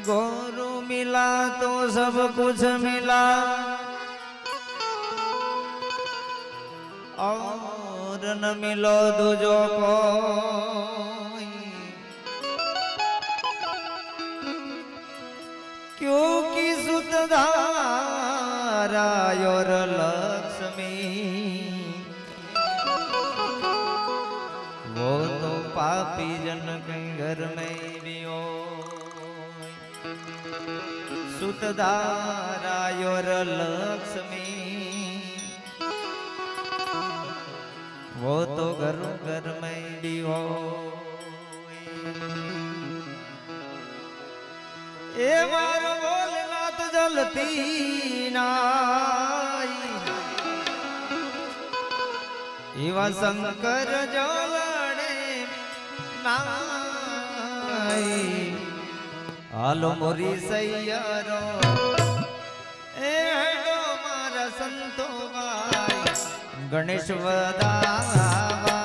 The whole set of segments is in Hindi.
गुरु मिला तो सब कुछ मिला और न मिलो दूजो को क्योंकि सुतधारा और लक्ष्मी वो तो पापी जन के घर में भी हो सुतधारा और लक्ष्मी वो तो घर घर में भी हो ए मारो भोलेनाथ जलती नाई इवा शंकर जलने नाई हालो मोरी सैयारो ए हेडो मारा संतो भाई गणेश वदावा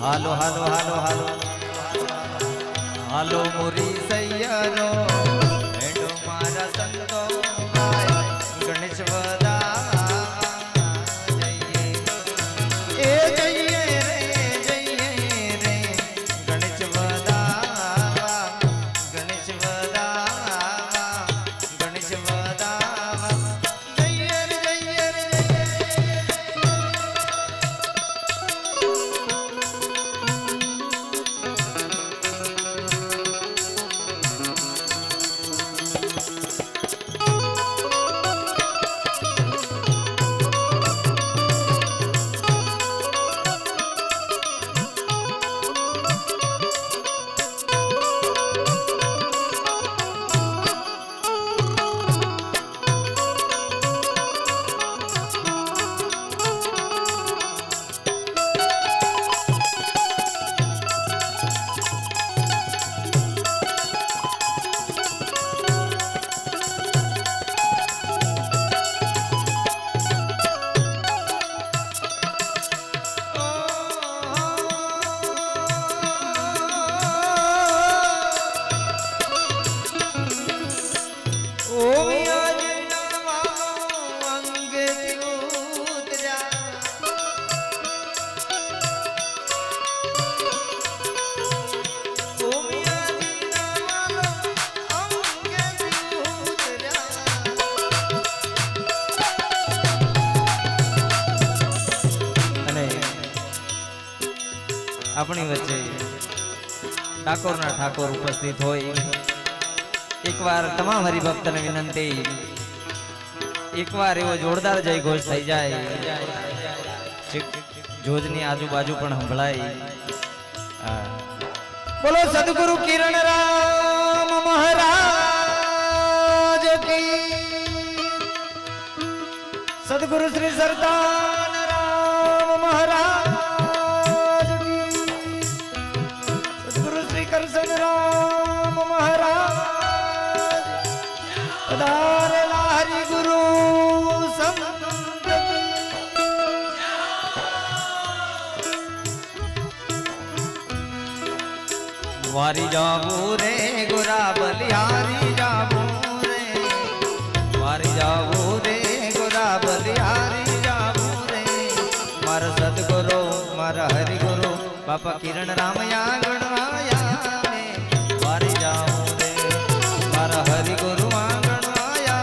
हालो हालो हालो हालो हालो मोरी सैयारो हेडो मारा संतो भाई गणेश वदा जइए रे गणेश वदा गणेश वदा गणेश वदा अपनी वच्चे ठाकोरना ठाकोर उपस्थित होय एक बार तमाम हरिभक्त ने विनंती एक बार एवो जोरदार जय घोष थई जाए जोजनी आजूबाजू पण संभळाय बोलो सद्गुरु किरण राम महाराज की सद्गुरु श्री सरदार राम महाराज करसन राम महाराज पधारेला हरि गुरु संत वारी जाबू रे गोरा बलिहारी जाबू रे वारी जाबू रे गोरा बलिहारी जाबू रे मारा सद्गुरु मारा हरि गुरु बापा किरण रामया गणवाया वारी जाऊं रे मारा हरि गुरु आंगणवाया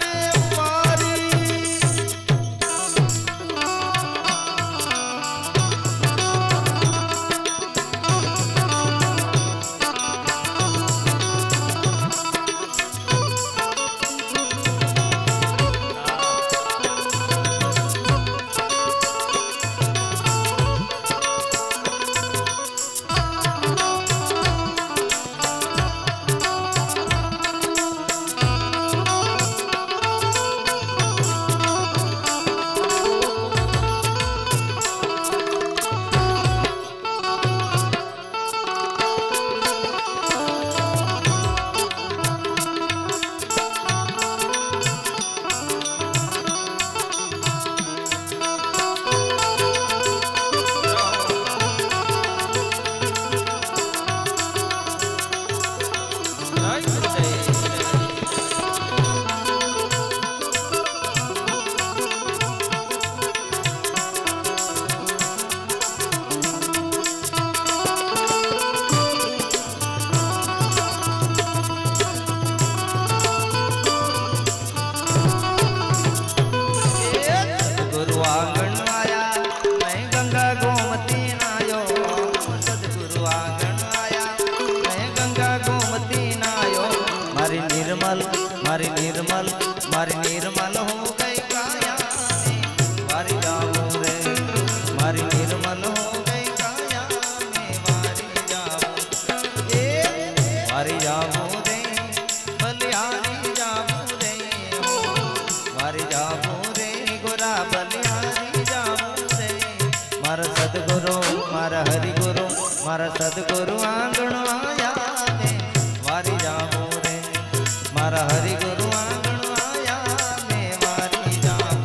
मैं वारी ગંગા ગોમતી નાયો મારી નિર્મલ મારી નિર્મલ મારી નિર્મલ હું ગઈ કાયા વારી જાઉં રે મારી નિર્મલ હું ગઈ કાયા મેં વારી જાઉં એ વારી જાઉં રે બલિહારી જાઉં રે વારી જાઉં રે ગોરા બલિહારી જાઉં રે મારા સદગુરુ મારા હરિગુરુ મારા સદગુરુ આંગણો આયા ને વારી જાઉં રે મારા હરિગુરુ આંગણો આયા ને વારી જાઉં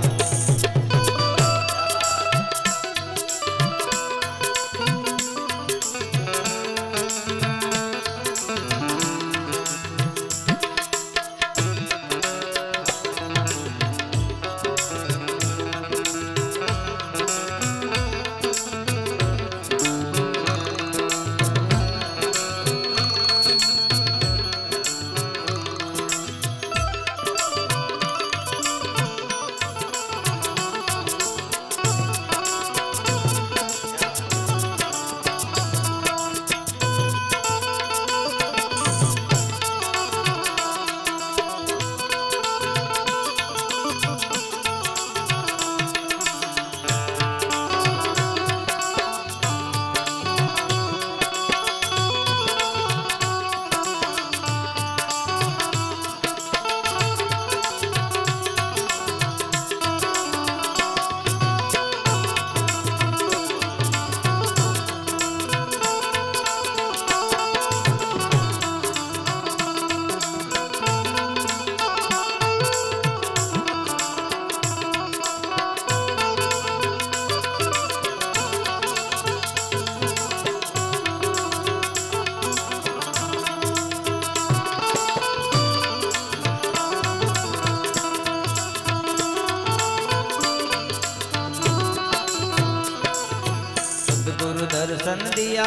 सद्गुरु दर्शन दिया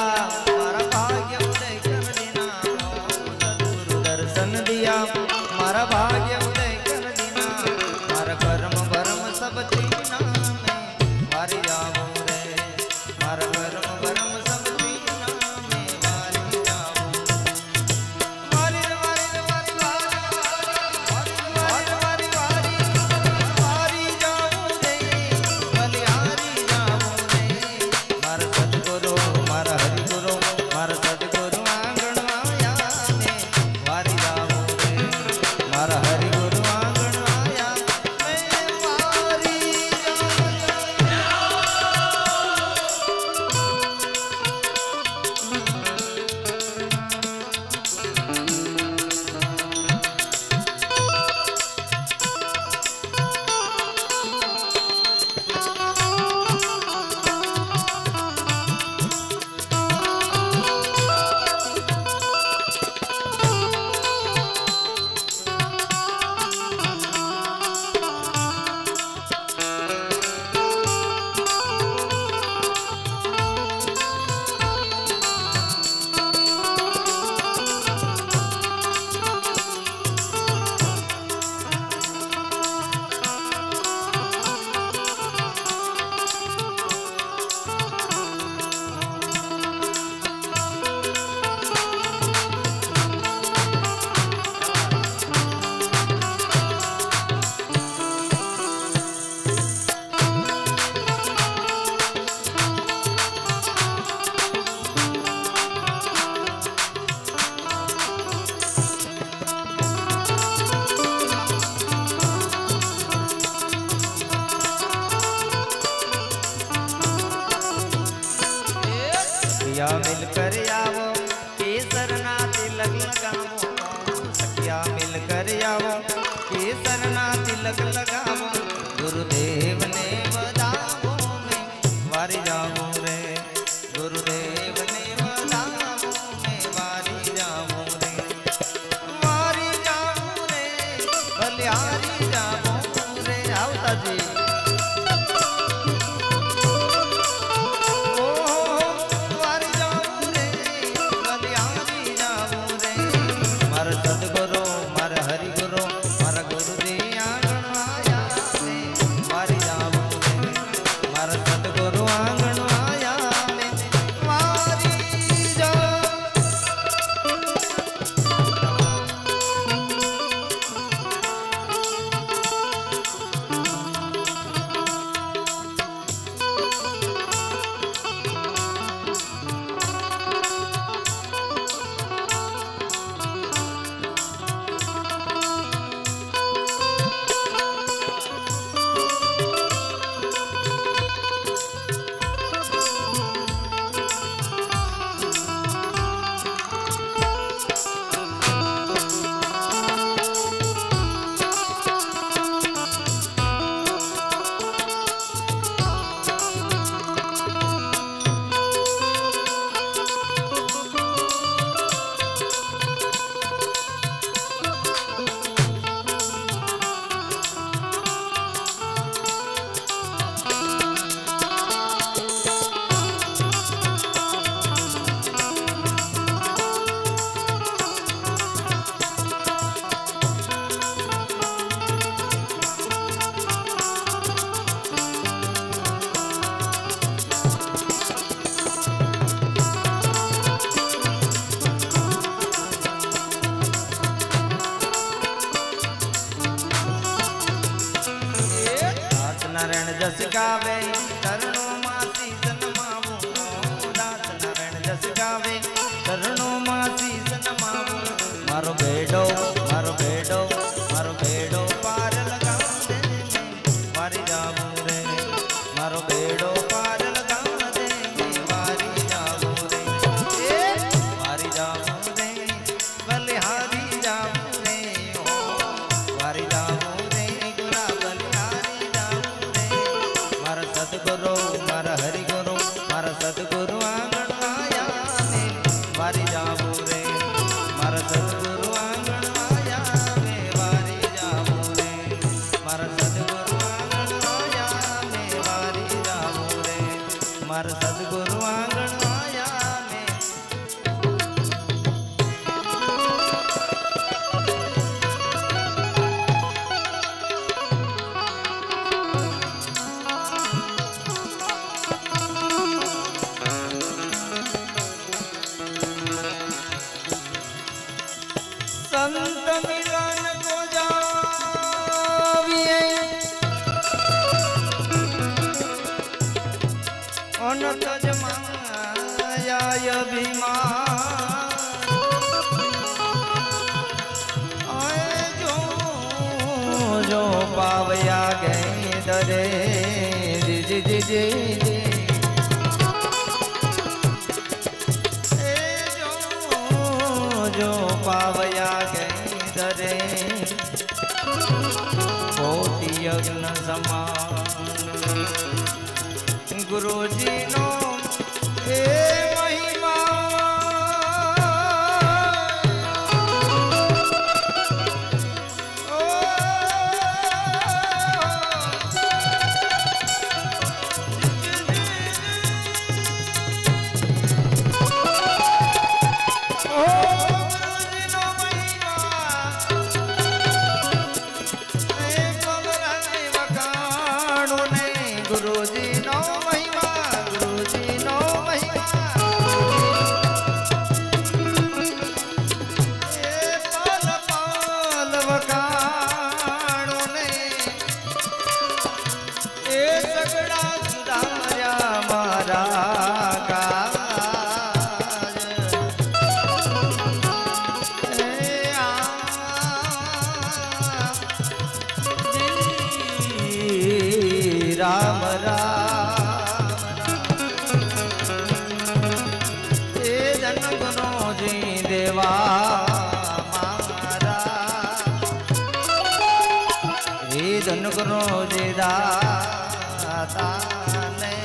मारा भाग्य उदय कर देना सद्गुरु दर्शन दिया मारा भाग्य उदय कर देना मारा कर्म भरम सब चीना में वारी जाऊं रे मारा कर्म भरम सब चीना में वारी जाऊं वारी वारी वारी वारी वारी वारी जाऊं रे बलिहारी जाऊं रे मारा सद्गुरु मारा हरिगुरु मारा सद्गुरु आंगण आया ने वारी जाऊं रे मारा हरि नारायण जस गावे चरणों मां शीस नमावो दास नारायण जस गावे चरणों मां शीस नमावो मारो बेड़ो पार लगाव दे वारी जाऊं रे मारो बेड़ो पार लगाव दे वारी जाऊं रे वारी जाऊं रे बलिहारी जाऊं रे वारी जाऊं रे गुरा बलिहारी जाऊं रे मारा सतगुरु मारा हरि गुरु मारा सतगुरु आंगण आया ने वारी जाऊं रे मारा सतगुरु आंगण आया ने वारी जाऊं रे मारा सतगुरु आंगण आया ने वारी जाऊं रे मारा सतगुरु आंगण आया ने संत मिलन को जाविए अनंत जमाया अभिमान आए जो पावया गए दरे जी जी जी जी जी जो पावया गए दरे कोटि यज्ञ समान गुरु जी नो हे महिमा गुरुजी नो महिमा गुरुजी नो महिमा ए पाल पाल वकाणो ने ए सगड़ा सुधार्या मारा काज ए राम राम ए जन गुरु जी देवा मारा ए जन गुरु जी दाता ने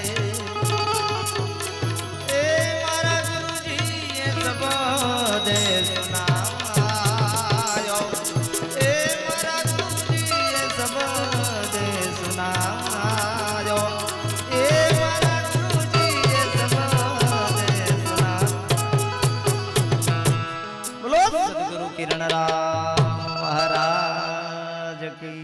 ए मारा गुरु जी ये सब दे सुनायो ए मारा गुरु जी ये सब दे सुनायो ए मारा गुरु जी ये सब दे सुना बोलो सतगुरु किरण राम महाराज की